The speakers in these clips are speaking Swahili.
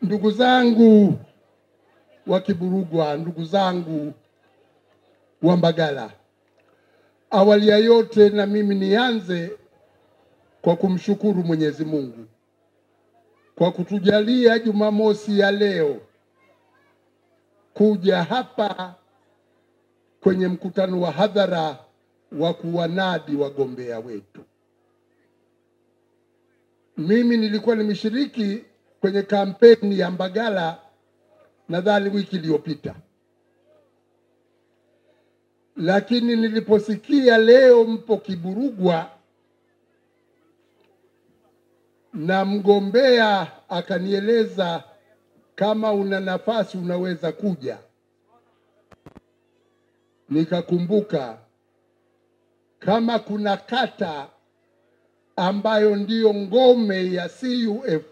Ndugu zangu wa Kiburugwa, ndugu zangu wa Mbagala, awali ya yote na mimi nianze kwa kumshukuru Mwenyezi Mungu kwa kutujalia Jumamosi ya leo kuja hapa kwenye mkutano wa hadhara wa kuwanadi wagombea wetu. Mimi nilikuwa nimeshiriki kwenye kampeni ya Mbagala nadhani wiki iliyopita, lakini niliposikia leo mpo Kiburugwa na mgombea akanieleza kama una nafasi unaweza kuja, nikakumbuka kama kuna kata ambayo ndiyo ngome ya CUF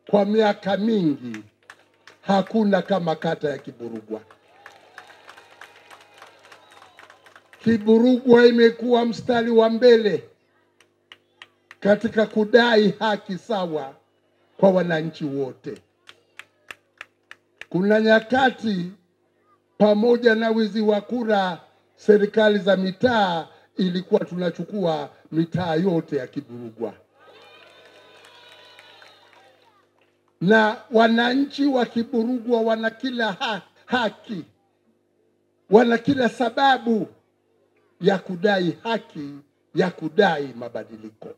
kwa miaka mingi, hakuna kama kata ya Kiburugwa. Kiburugwa imekuwa mstari wa mbele katika kudai haki sawa kwa wananchi wote. Kuna nyakati pamoja na wizi wa kura, serikali za mitaa ilikuwa tunachukua mitaa yote ya Kiburugwa, na wananchi wa Kiburugwa wana kila haki, wana kila sababu ya kudai haki, ya kudai mabadiliko.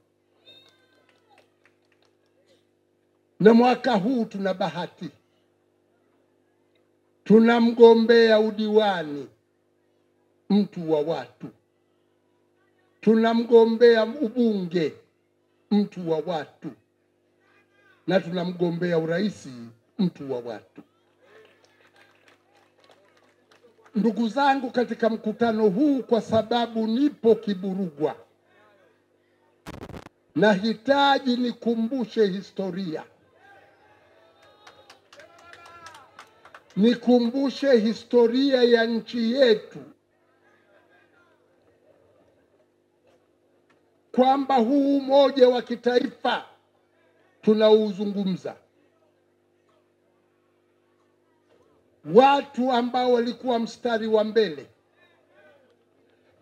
Na mwaka huu tuna bahati, tuna mgombea udiwani mtu wa watu, tuna mgombea ubunge mtu wa watu, na tuna mgombea uraisi mtu wa watu. Ndugu zangu, katika mkutano huu, kwa sababu nipo Kiburugwa, nahitaji nikumbushe historia, nikumbushe historia ya nchi yetu, kwamba huu umoja wa kitaifa tunauzungumza, watu ambao walikuwa mstari wa mbele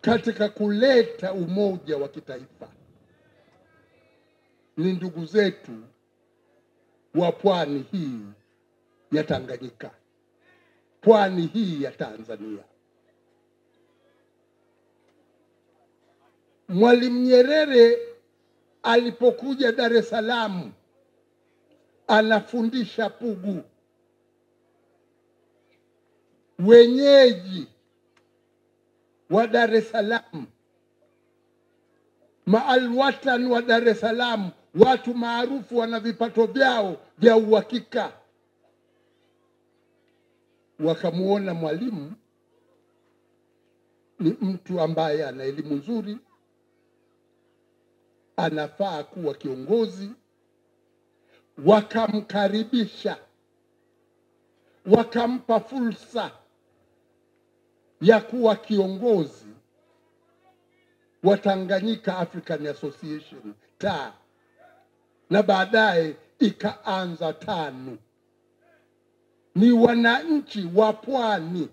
katika kuleta umoja wa kitaifa ni ndugu zetu wa pwani hii ya Tanganyika, pwani hii ya Tanzania. Mwalimu Nyerere alipokuja Dar es Salaam anafundisha Pugu, wenyeji wa Dar es Salaam, maalwatan wa Dar es Salaam, watu maarufu wana vipato vyao vya uhakika, wakamuona Mwalimu ni mtu ambaye ana elimu nzuri, anafaa kuwa kiongozi, wakamkaribisha, wakampa fursa ya kuwa kiongozi wa Tanganyika African Association taa, na baadaye ikaanza TANU. Ni wananchi wa pwani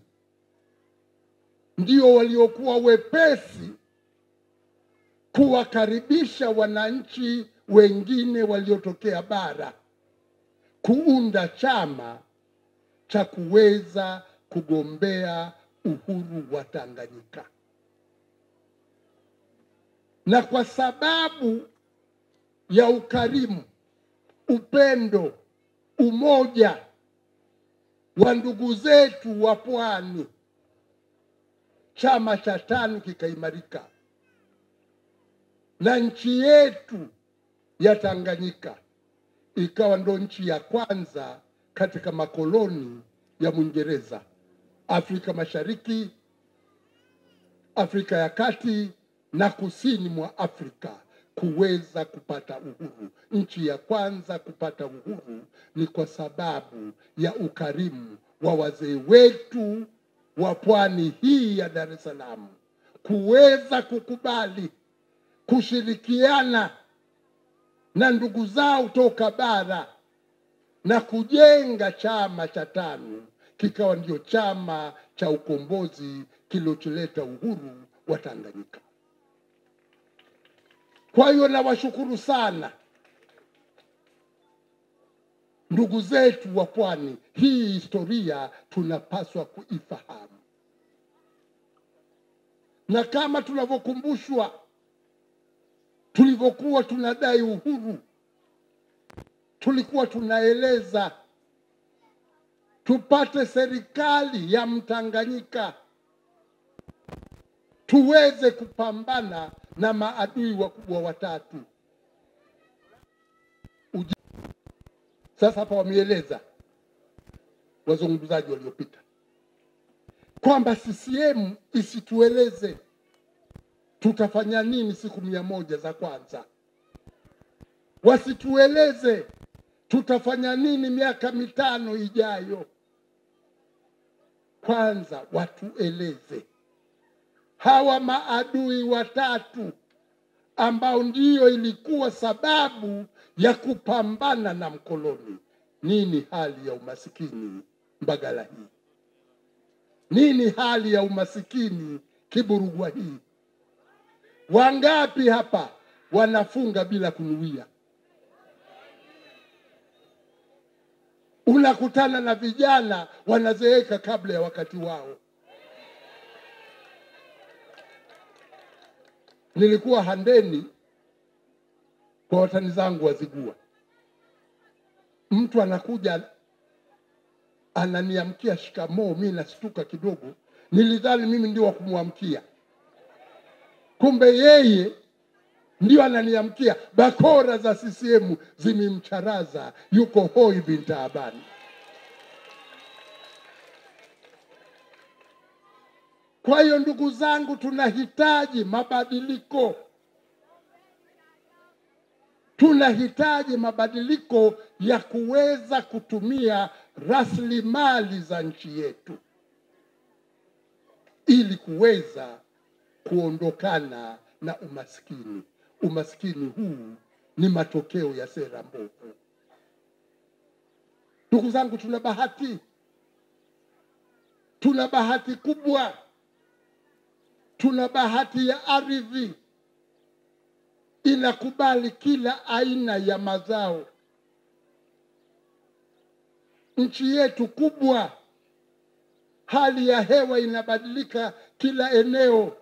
ndio waliokuwa wepesi kuwakaribisha wananchi wengine waliotokea bara kuunda chama cha kuweza kugombea uhuru wa Tanganyika. Na kwa sababu ya ukarimu, upendo, umoja wa ndugu zetu wa pwani, chama cha TANU kikaimarika, na nchi yetu ya Tanganyika ikawa ndo nchi ya kwanza katika makoloni ya Mwingereza, Afrika Mashariki, Afrika ya Kati na kusini mwa Afrika kuweza kupata uhuru. Nchi ya kwanza kupata uhuru ni kwa sababu ya ukarimu wa wazee wetu wa pwani hii ya Dar es Salaam, kuweza kukubali kushirikiana na ndugu zao toka bara na kujenga chama cha TANU kikawa ndio chama cha ukombozi kilocholeta uhuru wa Tanganyika. Kwa hiyo nawashukuru sana ndugu zetu wa Pwani. Hii historia tunapaswa kuifahamu, na kama tunavyokumbushwa tulivyokuwa tunadai uhuru, tulikuwa tunaeleza tupate serikali ya Mtanganyika tuweze kupambana na maadui wakubwa watatu. Sasa hapa wameeleza wazungumzaji waliopita kwamba CCM isitueleze tutafanya nini siku 100 za kwanza, wasitueleze tutafanya nini miaka 5 ijayo. Kwanza watueleze hawa maadui watatu ambao ndio ilikuwa sababu ya kupambana na mkoloni. Nini hali ya umasikini Mbagala hii? Nini hali ya umasikini Kiburugwa hii? Wangapi hapa wanafunga bila kunuia? Unakutana na vijana wanazeeka kabla ya wakati wao. Nilikuwa Handeni kwa watani zangu Wazigua. Mtu anakuja ananiamkia shikamoo, mimi nastuka kidogo. Nilidhani mimi ndio wa kumwamkia, kumbe yeye ndio ananiamkia. Bakora za CCM zimemcharaza, yuko hoi bintaabani. Kwa hiyo ndugu zangu, tunahitaji mabadiliko. Tunahitaji mabadiliko ya kuweza kutumia rasilimali za nchi yetu ili kuweza kuondokana na umaskini. Umaskini huu ni matokeo ya sera mbovu. Ndugu zangu, tuna bahati kubwa. Tuna bahati ya ardhi, inakubali kila aina ya mazao. Nchi yetu kubwa, hali ya hewa inabadilika kila eneo.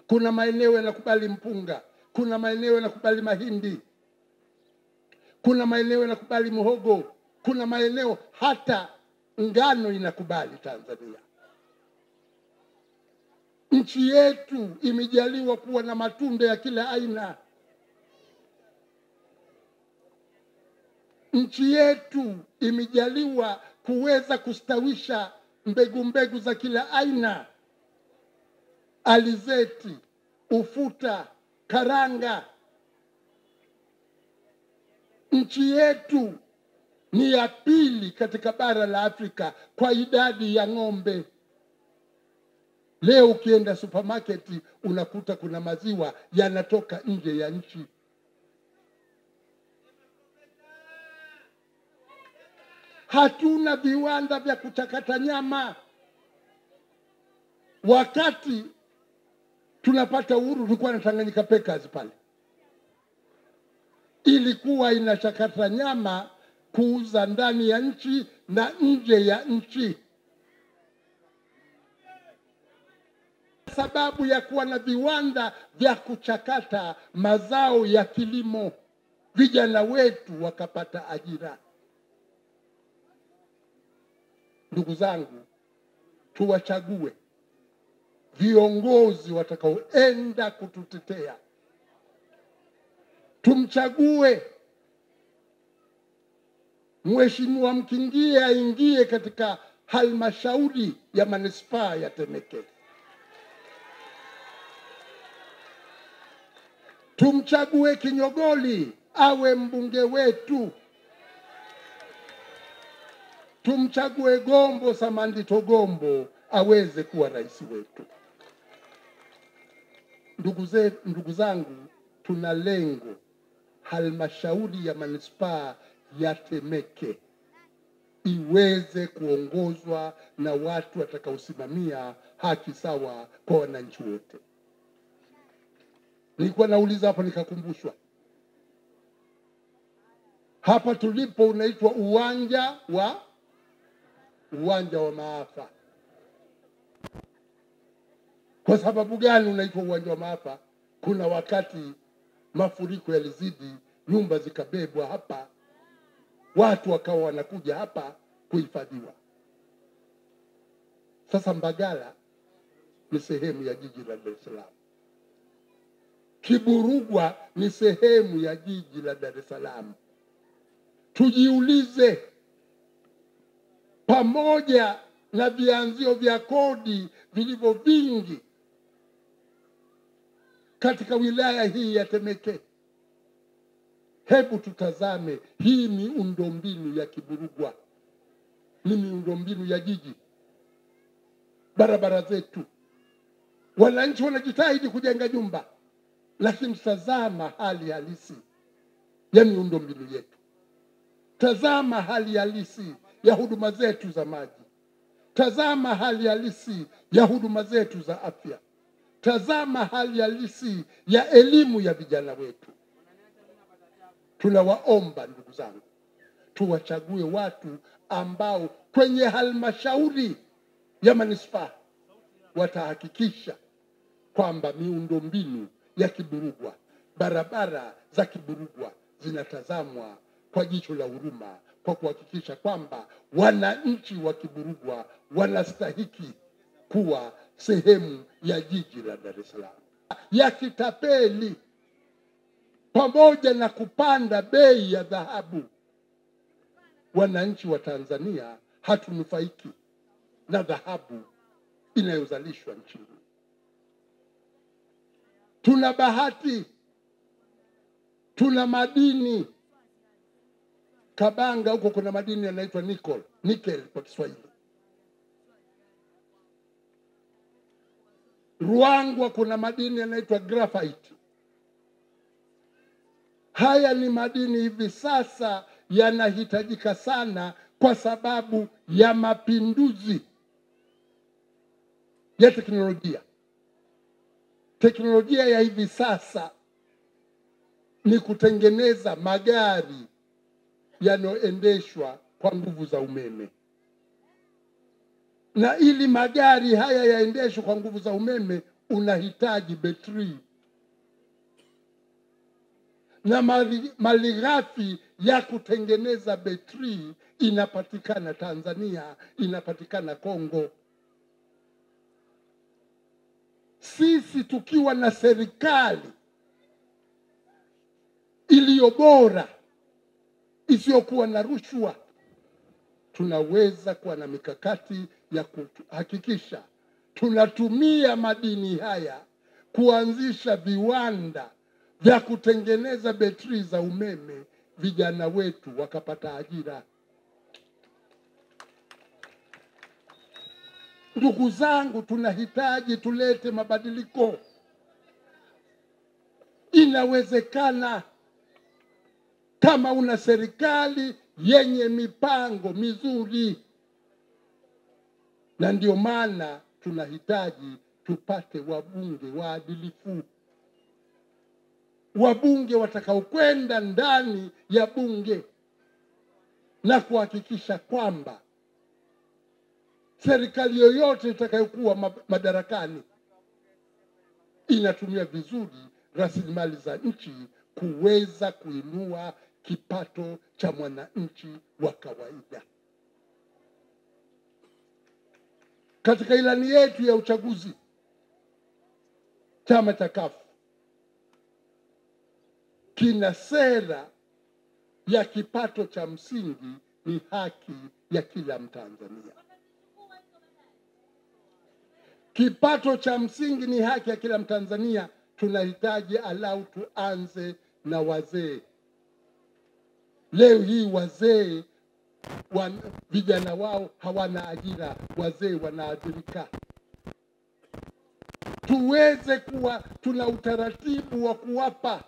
Kuna maeneo yanakubali mpunga, kuna maeneo yanakubali mahindi, kuna maeneo yanakubali muhogo, kuna maeneo hata ngano inakubali Tanzania. Nchi yetu imejaliwa kuwa na matunda ya kila aina. Nchi yetu imejaliwa kuweza kustawisha mbegu za kila aina: alizeti, ufuta, karanga. Nchi yetu ni ya pili katika bara la Afrika kwa idadi ya ng'ombe. Leo ukienda supermarket unakuta kuna maziwa yanatoka nje ya nchi. Hatuna viwanda vya kuchakata nyama. Wakati tunapata uhuru tulikuwa na Tanganyika Packers pale, ilikuwa inachakata nyama kuuza ndani ya nchi na nje ya nchi. Sababu ya kuwa na viwanda vya kuchakata mazao ya kilimo, vijana wetu wakapata ajira. Ndugu zangu, tuwachague viongozi watakaoenda kututetea. Tumchague Mheshimiwa Mkingie aingie katika halmashauri ya manispaa ya Temeke. Tumchague Kinyogoli awe mbunge wetu. Tumchague Gombo Samandito Gombo aweze kuwa rais wetu. Ndugu zangu, tuna lengo halmashauri ya manispaa ya Temeke iweze kuongozwa na watu watakaosimamia haki sawa kwa wananchi wote. Nilikuwa nauliza hapa nikakumbushwa, hapa tulipo unaitwa uwanja wa maafa. Kwa sababu gani unaitwa uwanja wa maafa? Kuna wakati mafuriko yalizidi, nyumba zikabebwa hapa, watu wakawa wanakuja hapa kuhifadhiwa. Sasa Mbagala ni sehemu ya jiji la Dar es Salaam. Kiburugwa ni sehemu ya jiji la Dar es Salaam. Tujiulize, pamoja na vianzio vya kodi vilivyo vingi katika wilaya hii ya Temeke, hebu tutazame hii miundombinu ya Kiburugwa. Ni miundombinu ya jiji, barabara zetu. Wananchi wanajitahidi kujenga nyumba, lakini tazama hali halisi ya miundombinu yetu. Tazama hali halisi ya huduma zetu za maji. Tazama hali halisi ya huduma zetu za afya. Tazama hali halisi ya elimu ya vijana wetu. Tunawaomba ndugu zangu, tuwachague watu ambao kwenye halmashauri ya manispaa watahakikisha kwamba miundombinu ya Kiburugwa, barabara za Kiburugwa zinatazamwa kwa jicho la huruma, kwa kuhakikisha kwamba wananchi wa Kiburugwa wanastahiki kuwa sehemu ya jiji la Dar es Salaam. Ya kitapeli, pamoja na kupanda bei ya dhahabu, wananchi wa Tanzania hatunufaiki na dhahabu inayozalishwa nchini. Tuna bahati, tuna madini. Kabanga huko kuna madini yanaitwa nickel kwa Kiswahili. Ruangwa kuna madini yanaitwa graphite. Haya ni madini hivi sasa yanahitajika sana kwa sababu ya mapinduzi ya teknolojia. Teknolojia ya hivi sasa ni kutengeneza magari yanayoendeshwa kwa nguvu za umeme. Na ili magari haya yaendeshwe kwa nguvu za umeme, unahitaji betri. Na malighafi ya kutengeneza betri inapatikana Tanzania, inapatikana Kongo. Sisi tukiwa na serikali iliyo bora, isiyokuwa na rushwa, tunaweza kuwa na mikakati ya kuhakikisha tunatumia madini haya kuanzisha viwanda vya kutengeneza betri za umeme, vijana wetu wakapata ajira. Ndugu zangu, tunahitaji tulete mabadiliko. Inawezekana kama una serikali yenye mipango mizuri. Na ndio maana tunahitaji tupate wabunge waadilifu. Wabunge watakaokwenda ndani ya bunge na kuhakikisha kwamba serikali yoyote itakayokuwa madarakani inatumia vizuri rasilimali za nchi kuweza kuinua kipato cha mwananchi wa kawaida. Katika ilani yetu ya uchaguzi, chama cha CUF kina sera ya kipato cha msingi ni haki ya kila Mtanzania. Kipato cha msingi ni haki ya kila Mtanzania. Tunahitaji alau tuanze na wazee. Leo hii wazee vijana wao hawana ajira, wazee wanaajirika. Tuweze kuwa tuna utaratibu wa kuwapa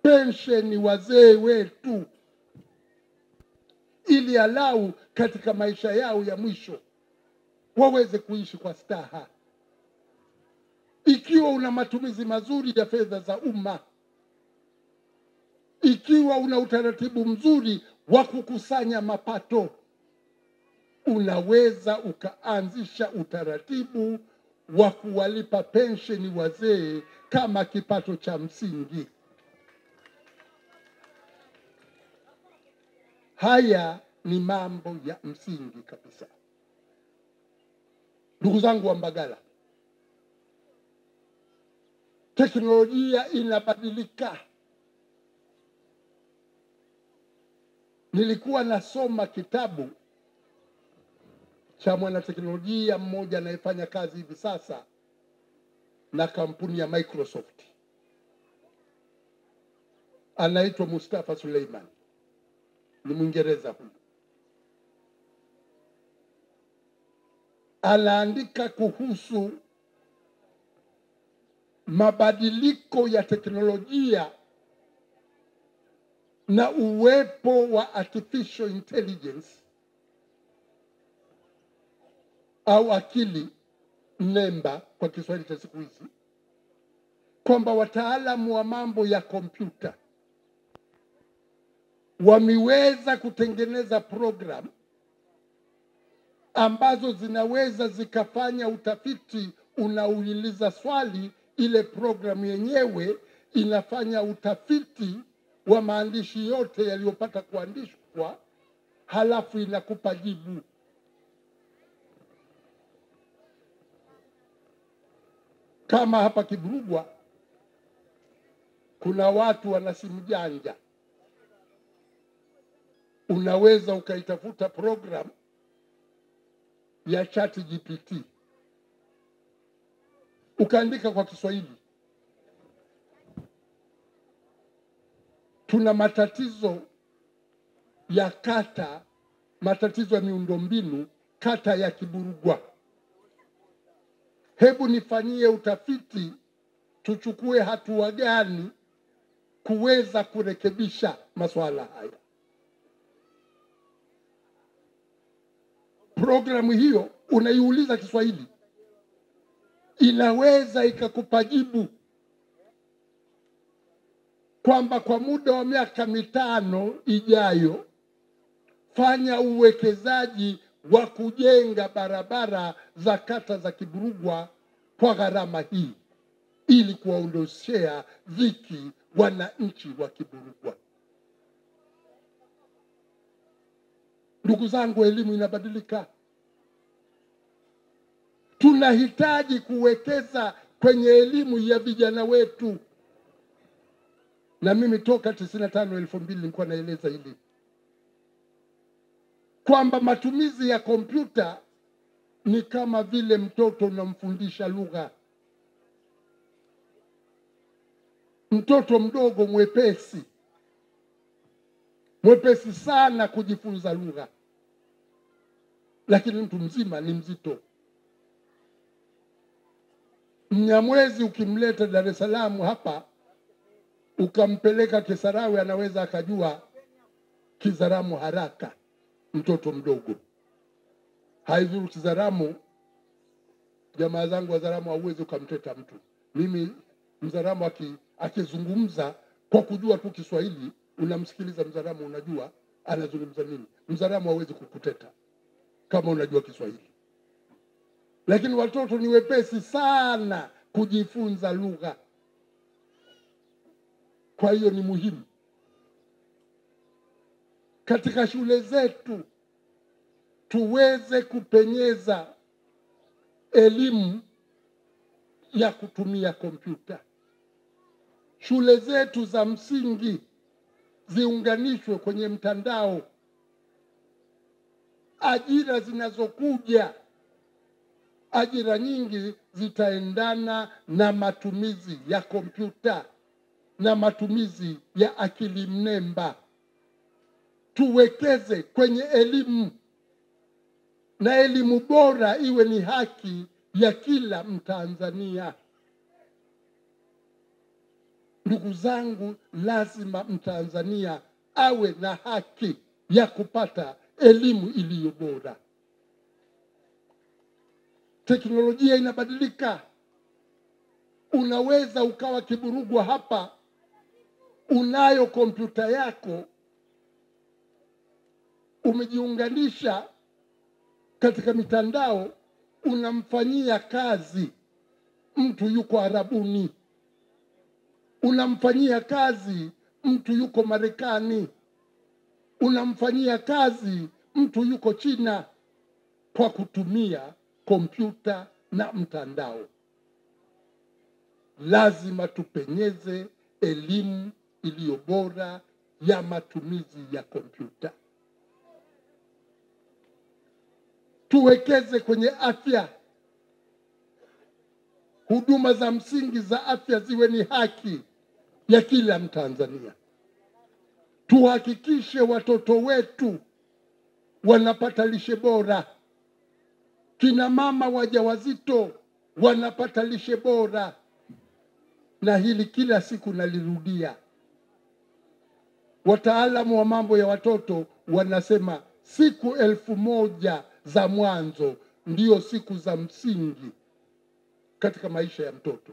pensheni wazee wetu. ili alau katika maisha yao ya mwisho waweze kuishi kwa staha. Ikiwa una matumizi mazuri ya fedha za umma, ikiwa una utaratibu mzuri wa kukusanya mapato, unaweza ukaanzisha utaratibu wa kuwalipa pensheni wazee kama kipato cha msingi. Haya ni mambo ya msingi kabisa. Ndugu zangu wa Mbagala, teknolojia inabadilika. Nilikuwa nasoma kitabu cha mwanateknolojia mmoja anayefanya kazi hivi sasa na kampuni ya Microsoft. Anaitwa Mustafa Suleiman. Ni Mwingereza huyu. Anaandika kuhusu mabadiliko ya teknolojia na uwepo wa artificial intelligence au akili mnemba kwa Kiswahili cha siku hizi, kwamba wataalamu wa mambo ya kompyuta wameweza kutengeneza program ambazo zinaweza zikafanya utafiti unauliza swali, ile programu yenyewe inafanya utafiti wa maandishi yote yaliyopata kuandishwa, halafu inakupa jibu. Kama hapa Kiburugwa kuna watu wana simu janja, unaweza ukaitafuta program ya ChatGPT ukaandika kwa Kiswahili, tuna matatizo ya kata, matatizo ya miundombinu kata ya Kiburugwa, hebu nifanyie utafiti, tuchukue hatua gani kuweza kurekebisha masuala haya. Programu hiyo unaiuliza Kiswahili, inaweza ikakupa jibu kwamba kwa muda wa miaka 5 ijayo fanya uwekezaji wa kujenga barabara za kata za Kiburugwa kwa gharama hii, ili kuwaondoshea dhiki wananchi wa Kiburugwa. Ndugu zangu, elimu inabadilika. Tunahitaji kuwekeza kwenye elimu ya vijana wetu. Na mimi toka 95-2000 nilikuwa naeleza hili, kwamba matumizi ya kompyuta ni kama vile mtoto unamfundisha lugha. Mtoto mdogo mwepesi sana kujifunza lugha, lakini mtu mzima ni mzito. Mnyamwezi ukimleta Dar es Salaam hapa ukampeleka Kisarawe, anaweza akajua Kizaramu haraka mtoto mdogo. Haidhuru Kizaramu, jamaa zangu wa Zaramu hauwezi ukamteta mtu. Mimi Mzaramu akizungumza kwa kujua tu Kiswahili, unamsikiliza Mzaramu, unajua anazungumza nini. Mzaramu hawezi kukuteta kama unajua Kiswahili. Lakini watoto ni wepesi sana kujifunza lugha. Kwa hiyo ni muhimu katika shule zetu tuweze kupenyeza elimu ya kutumia kompyuta. Shule zetu za msingi ziunganishwe kwenye mtandao. Ajira zinazokuja, ajira nyingi zitaendana na matumizi ya kompyuta na matumizi ya akili mnemba. Tuwekeze kwenye elimu, na elimu bora iwe ni haki ya kila Mtanzania. Ndugu zangu, lazima Mtanzania awe na haki ya kupata elimu iliyo bora. Teknolojia inabadilika. Unaweza ukawa Kiburugwa hapa, unayo kompyuta yako, umejiunganisha katika mitandao, unamfanyia kazi mtu yuko Arabuni, unamfanyia kazi mtu yuko Marekani, unamfanyia kazi mtu yuko China, kwa kutumia kompyuta na mtandao. Lazima tupenyeze elimu iliyo bora ya matumizi ya kompyuta. Tuwekeze kwenye afya. Huduma za msingi za afya ziwe ni haki ya kila Mtanzania. Tuhakikishe watoto wetu wanapata lishe bora. Kina mama wajawazito wanapata lishe bora. Na hili kila siku nalirudia. Wataalamu wa mambo ya watoto wanasema siku 1000 za mwanzo ndio siku za msingi katika maisha ya mtoto.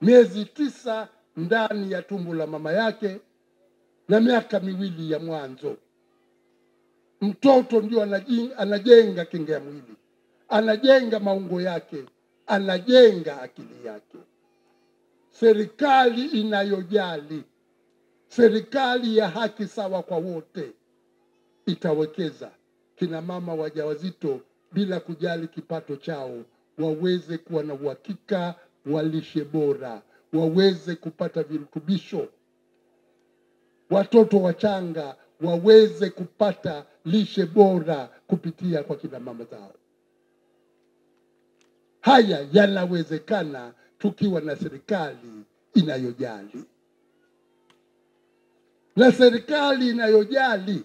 Miezi 9 ndani ya tumbo la mama yake na miaka 2 ya mwanzo. Mtoto ndio anajenga kinga ya mwili, anajenga maungo yake, anajenga akili yake. Serikali inayojali, serikali ya haki sawa kwa wote, itawekeza kina mama wajawazito bila kujali kipato chao, waweze kuwa na uhakika wa lishe bora, waweze kupata virutubisho. Watoto wachanga waweze kupata lishe bora kupitia kwa kina mama zao. Haya yanawezekana tukiwa na serikali inayojali. Na serikali inayojali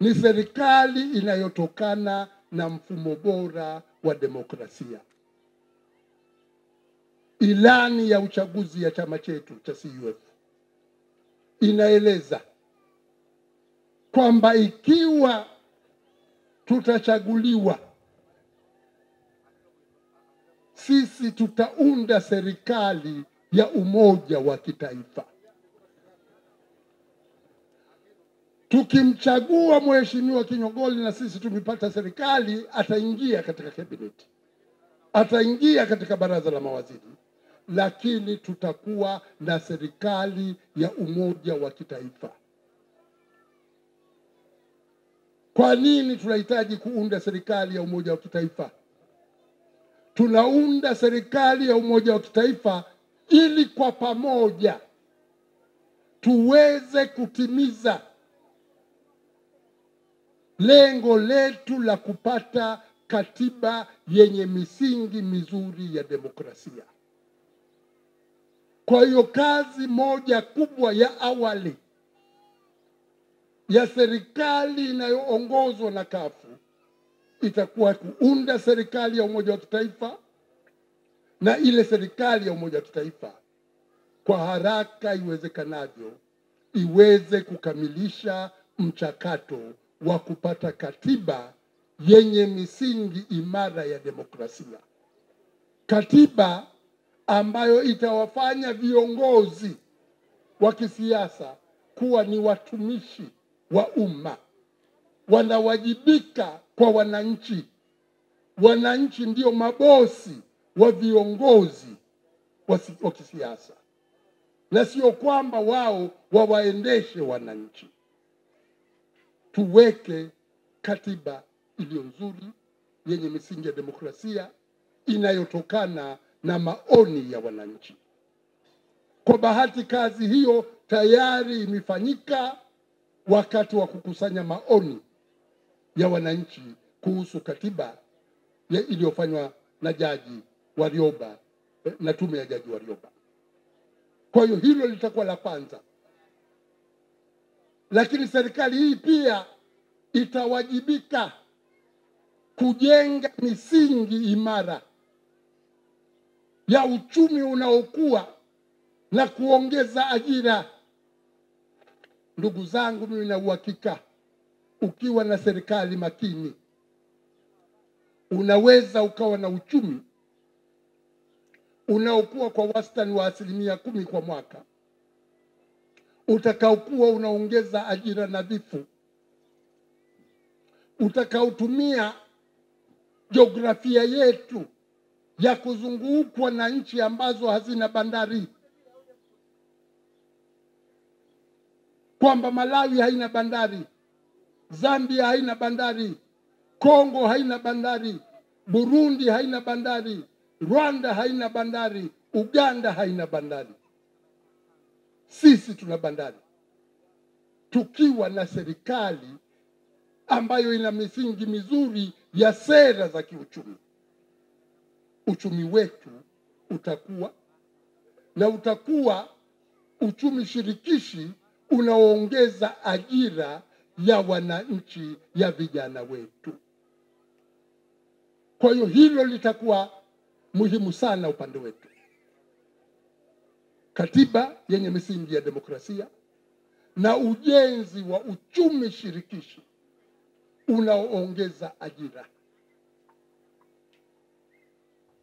ni serikali inayotokana na mfumo bora wa demokrasia. Ilani ya uchaguzi ya chama chetu cha CUF inaeleza kwamba ikiwa tutachaguliwa, sisi tutaunda serikali ya umoja wa kitaifa. Tukimchagua Mheshimiwa Kinyogoli na sisi tumepata serikali, ataingia katika kabineti, ataingia katika baraza la mawaziri, lakini tutakuwa na serikali ya umoja wa kitaifa. Kwa nini tunahitaji kuunda serikali ya umoja wa kitaifa? Tunaunda serikali ya umoja wa kitaifa ili kwa pamoja tuweze kutimiza lengo letu la kupata katiba yenye misingi mizuri ya demokrasia. Kwa hiyo kazi moja kubwa ya awali ya serikali inayoongozwa na kafu itakuwa kuunda serikali ya umoja wa kitaifa, na ile serikali ya umoja wa kitaifa kwa haraka iwezekanavyo iweze kukamilisha mchakato wa kupata katiba yenye misingi imara ya demokrasia. Katiba ambayo itawafanya viongozi wa kisiasa kuwa ni watumishi wa umma, wanawajibika kwa wananchi. Wananchi ndio mabosi wa viongozi wa kisiasa, na sio kwamba wao wawaendeshe wananchi. Tuweke katiba iliyo nzuri yenye misingi ya demokrasia inayotokana na maoni ya wananchi. Kwa bahati kazi hiyo tayari imefanyika wakati wa kukusanya maoni ya wananchi kuhusu katiba iliyofanywa na Jaji Warioba na tume ya Jaji Warioba. Kwa hiyo hilo litakuwa la kwanza. Lakini serikali hii pia itawajibika kujenga misingi imara ya uchumi unaokuwa na kuongeza ajira. Ndugu zangu, mimi na uhakika ukiwa na serikali makini, unaweza ukawa na uchumi unaokuwa kwa wastani wa 10% kwa mwaka, utakaokuwa unaongeza ajira nadhifu, utakaotumia jiografia yetu ya kuzungukwa na nchi ambazo hazina bandari, kwamba Malawi haina bandari, Zambia haina bandari, Kongo haina bandari, Burundi haina bandari, Rwanda haina bandari, Uganda haina bandari. Sisi tuna bandari, tukiwa na serikali ambayo ina misingi mizuri ya sera za kiuchumi. Uchumi wetu utakuwa uchumi shirikishi unaoongeza ajira ya wananchi, ya vijana wetu. Kwa hiyo hilo litakuwa muhimu sana upande wetu. Katiba yenye misingi ya demokrasia na ujenzi wa uchumi shirikishi unaoongeza ajira.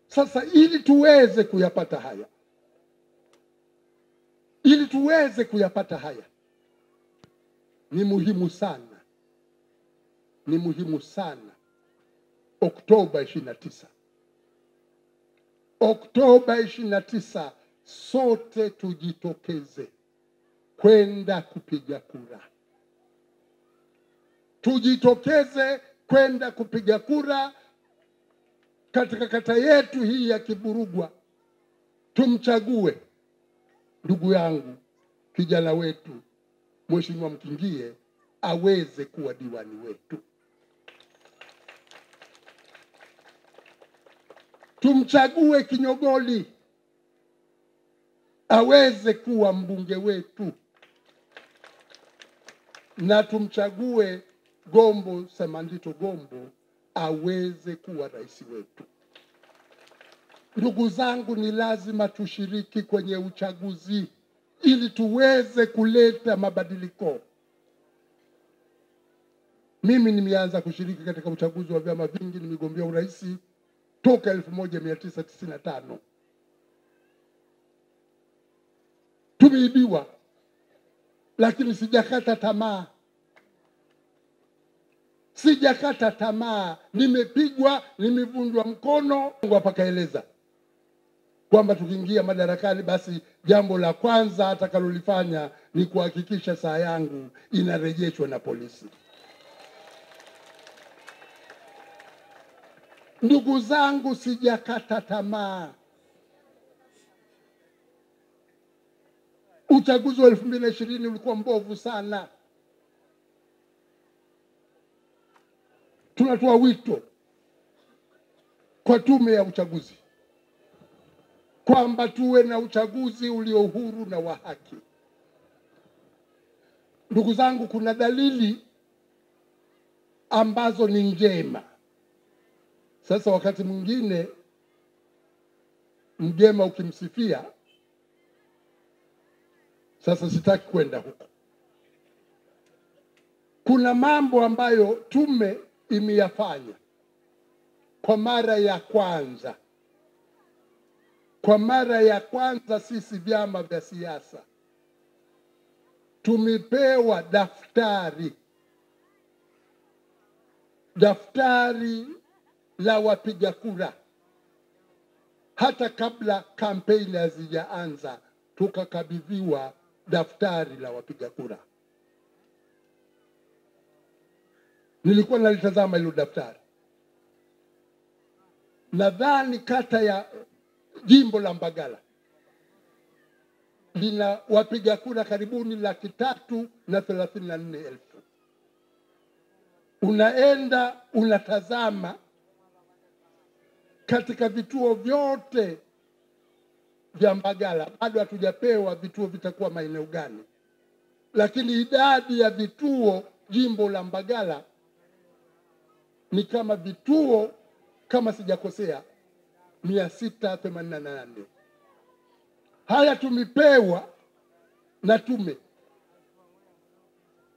Sasa ili tuweze kuyapata haya, ni muhimu sana Oktoba 29. Oktoba 29 sote tujitokeze kwenda kupiga kura. Tujitokeze kwenda kupiga kura katika kata yetu hii ya Kiburugwa. Tumchague ndugu yangu, kijana wetu, Mheshimiwa Mkingie aweze kuwa diwani wetu. Tumchague Kinyogoli aweze kuwa mbunge wetu, na tumchague Gombo Semandito Gombo aweze kuwa rais wetu. Ndugu zangu, ni lazima tushiriki kwenye uchaguzi ili tuweze kuleta mabadiliko. Mimi nimeanza kushiriki katika uchaguzi wa vyama vingi, nimegombea urais toka 1995. Tumeibiwa, lakini sijakata tamaa. Nimepigwa, nimevunjwa mkono. Pakaeleza kwamba tukiingia madarakani, basi jambo la kwanza atakalolifanya ni kuhakikisha saa yangu inarejeshwa na polisi. Ndugu zangu, sijakata tamaa. Uchaguzi wa 2020 ulikuwa mbovu sana. Tunatoa wito kwa tume ya uchaguzi kwamba tuwe na uchaguzi ulio huru na wa haki. Ndugu zangu, kuna dalili ambazo ni njema. Sasa wakati mwingine mgema ukimsifia, sasa sitaki kwenda huko. Kuna mambo ambayo tume imeyafanya kwa mara ya kwanza. Sisi vyama vya siasa tumepewa daftari la wapiga kura. Hata kabla kampeni hazijaanza tukakabidhiwa daftari la wapiga kura. Nilikuwa nalitazama hilo daftari. Nadhani kata ya jimbo la Mbagala lina wapiga kura karibuni 334,000. Unaenda unatazama katika vituo vyote vya Mbagala, bado hatujapewa vituo vitakuwa maeneo gani, lakini idadi ya vituo jimbo la Mbagala ni kama vituo, kama sijakosea, 688. Haya tumepewa na tume.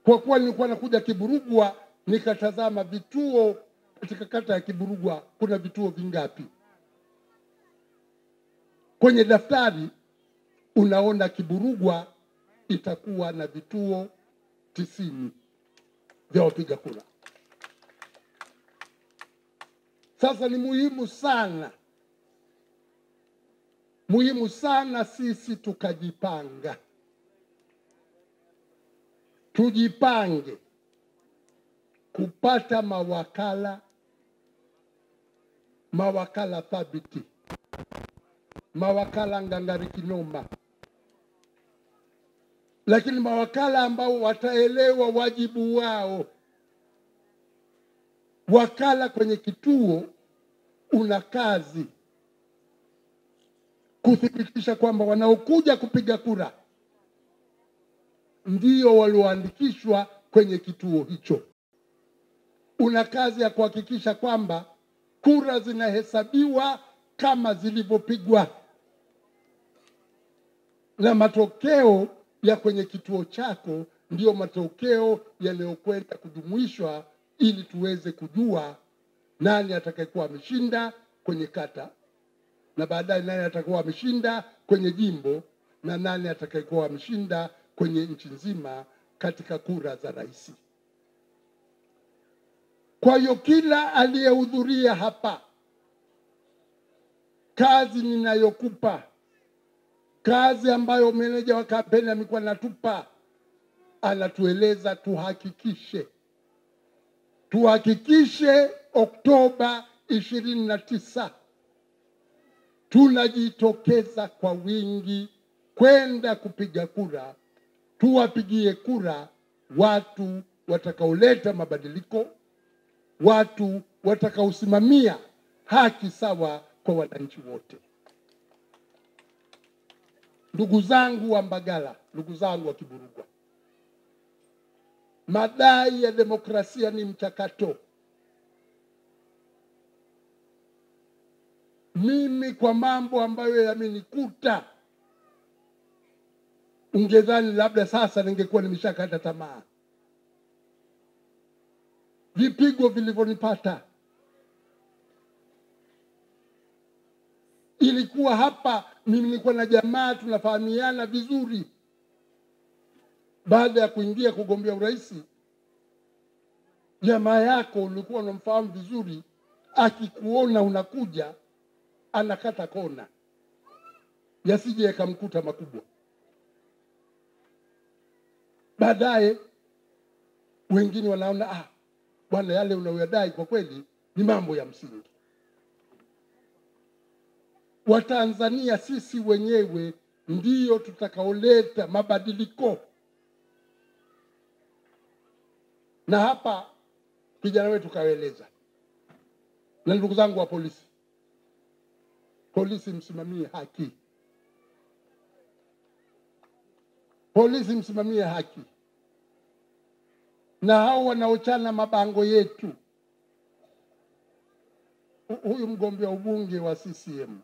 Kwa kuwa nilikuwa nakuja Kiburugwa nikatazama vituo katika kata ya Kiburugwa kuna vituo vingapi. Kwenye daftari unaona Kiburugwa itakuwa na vituo 90 vya wapiga kura. Sasa ni muhimu sana sisi tukajipanga, tujipange kupata mawakala thabiti, mawakala ngangari kinoma, lakini mawakala ambao wataelewa wajibu wao. Wakala kwenye kituo una kazi kuthibitisha kwamba wanaokuja kupiga kura ndio walioandikishwa kwenye kituo hicho. Una kazi ya kuhakikisha kwamba kura zinahesabiwa kama zilivyopigwa na matokeo ya kwenye kituo chako ndio matokeo yanayokwenda kujumuishwa ili tuweze kujua nani atakayekuwa ameshinda kwenye kata, na baadaye nani atakuwa ameshinda kwenye jimbo, na nani atakayekuwa ameshinda kwenye nchi nzima katika kura za rais. Kwa hiyo kila aliyehudhuria hapa, kazi ninayokupa, kazi ambayo meneja wa kampeni amekuwa anatupa, anatueleza tuhakikishe Oktoba 29 tunajitokeza kwa wingi kwenda kupiga kura, tuwapigie kura watu watakaoleta mabadiliko, watu watakaosimamia haki sawa kwa wananchi wote. Ndugu zangu wa Mbagala, ndugu zangu wa Kiburugwa, madai ya demokrasia ni mchakato. Mimi kwa mambo ambayo yamenikuta, ungedhani labda sasa ningekuwa nimeshakata tamaa. Vipigo vilivyonipata, ilikuwa hapa mimi nilikuwa na jamaa tunafahamiana vizuri. Baada ya kuingia kugombea urais, jamaa yako ulikuwa unamfahamu vizuri, akikuona unakuja anakata kona yasije yakamkuta makubwa. Baadaye wengine wanaona bwana, yale unayoyadai kwa kweli ni mambo ya msingi. Watanzania sisi wenyewe ndiyo tutakaoleta mabadiliko. Na hapa kijana wetu kaeleza, na ndugu zangu wa polisi, polisi msimamie haki. Polisi msimamie haki. Na hao wanaochana mabango yetu, huyu mgombea ubunge wa CCM,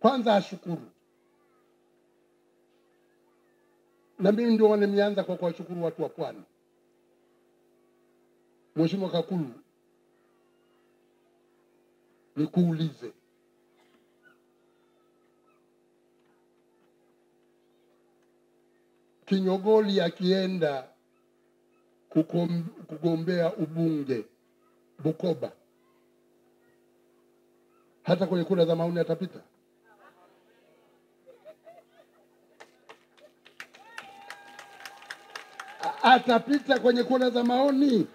kwanza ashukuru. Na mimi ndio nimeanza kwa kuwashukuru watu wa Pwani. Mheshimiwa Kakulu, nikuulize, Kinyogoli akienda kugombea ubunge Bukoba, hata kwenye kura za maoni atapita? Atapita kwenye kura za maoni?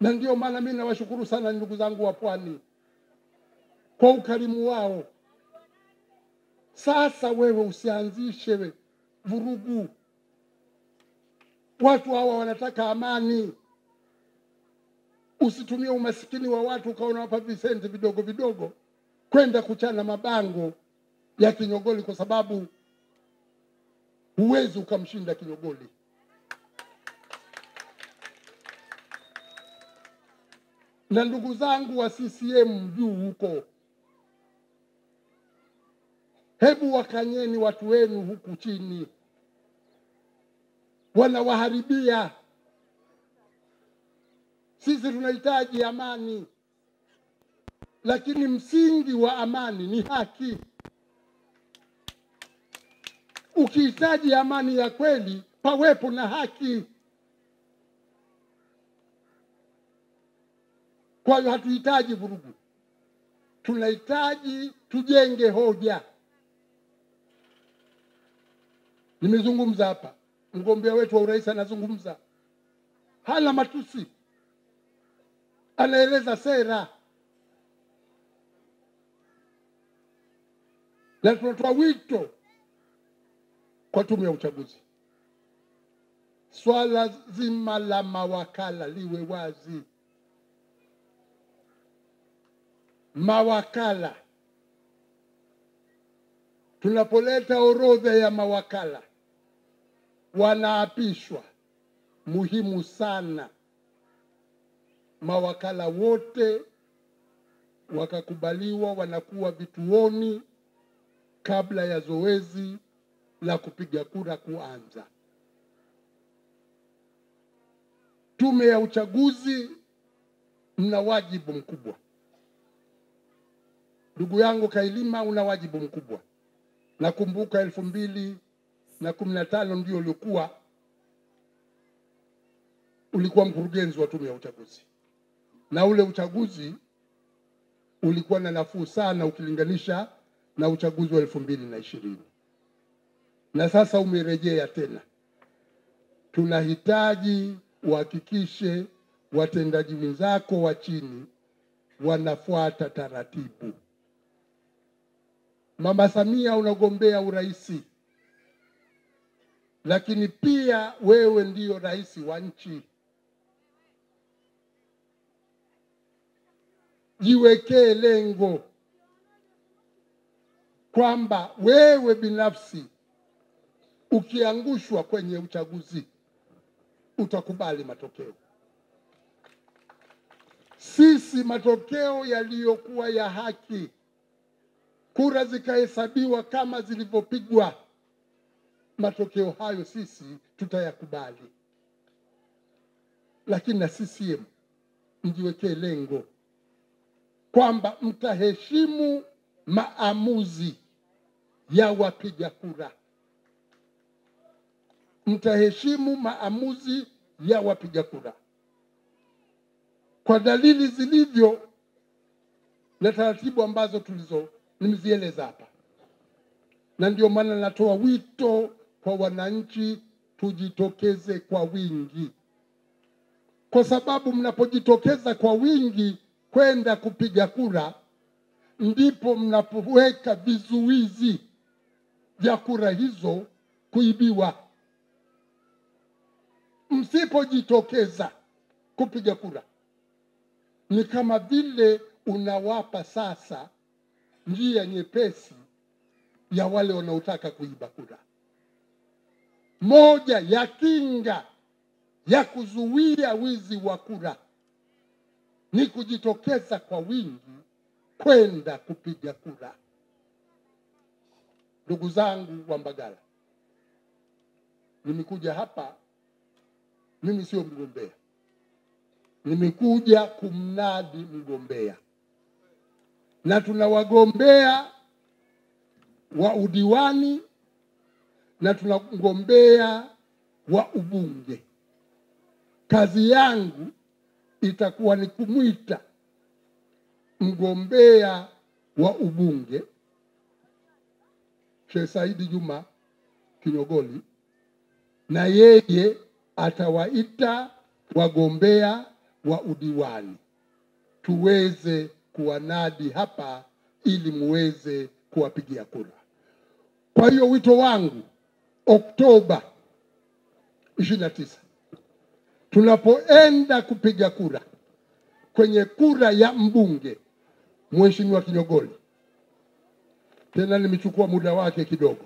Na ndio maana mimi nawashukuru sana ndugu zangu wa Pwani kwa ukarimu wao. Sasa wewe usianzishe vurugu. Watu hawa wanataka amani. Usitumie umasikini wa watu ukaona hapa visenti vidogo vidogo kwenda kuchana mabango ya Kinyogoli, kwa sababu huwezi ukamshinda Kinyogoli. Na ndugu zangu wa CCM juu huko, hebu wakanyeni watu wenu huku chini. wanawaharibia. Sisi tunahitaji amani, lakini msingi wa amani ni haki. Ukihitaji amani ya kweli, pawepo na haki. Kwa hiyo hatuhitaji vurugu, tunahitaji tujenge hoja. Nimezungumza hapa, mgombea wetu wa urais anazungumza, hana matusi, anaeleza sera. Na tunatoa wito kwa tume ya uchaguzi, swala zima la mawakala liwe wazi. Mawakala, tunapoleta orodha ya mawakala wanaapishwa, muhimu sana mawakala wote wakakubaliwa wanakuwa vituoni kabla ya zoezi la kupiga kura kuanza. Tume ya uchaguzi mna wajibu mkubwa. Ndugu yangu Kailima, una wajibu mkubwa. Nakumbuka 2015 ndio ulikuwa mkurugenzi wa tume ya uchaguzi. Na ule uchaguzi ulikuwa na nafuu sana ukilinganisha na uchaguzi wa 2020. Na sasa umerejea tena. Tunahitaji uhakikishe watendaji wenzako wa chini wanafuata taratibu. Mama Samia unagombea uraisi, lakini pia wewe ndiyo rais wa nchi. Jiwekee lengo kwamba wewe binafsi ukiangushwa kwenye uchaguzi utakubali matokeo. Sisi matokeo yaliyokuwa ya haki, kura zikahesabiwa kama zilivyopigwa, matokeo hayo sisi tutayakubali. Lakini na CCM mjiwekee lengo kwamba mtaheshimu maamuzi ya wapiga kura. Mtaheshimu maamuzi ya wapiga kura kwa dalili zilivyo na taratibu ambazo nimezieleza hapa. Na ndio maana natoa wito kwa wananchi, tujitokeze kwa wingi, kwa sababu mnapojitokeza kwa wingi kwenda kupiga kura ndipo mnapoweka vizuizi vya kura hizo kuibiwa. Msipojitokeza kupiga kura ni kama vile unawapa sasa njia nyepesi ya wale wanaotaka kuiba kura. Moja ya kinga ya kuzuia wizi wa kura ni kujitokeza kwa wingi kwenda kupiga kura. Ndugu zangu wa Mbagala, nimekuja hapa, mimi sio mgombea. Nimekuja kumnadi mgombea. Na tuna wagombea wa udiwani na tuna mgombea wa ubunge. Kazi yangu itakuwa ni kumwita mgombea wa ubunge Sheikh Said Juma Kinyogoli, na yeye atawaita wagombea wa udiwani tuweze kuwanadi hapa ili muweze kuwapigia kura. Kwa hiyo wito wangu, Oktoba 29 tunapoenda kupiga kura kwenye kura ya mbunge, Mheshimiwa Kinyogoli, tena nimechukua muda wake kidogo,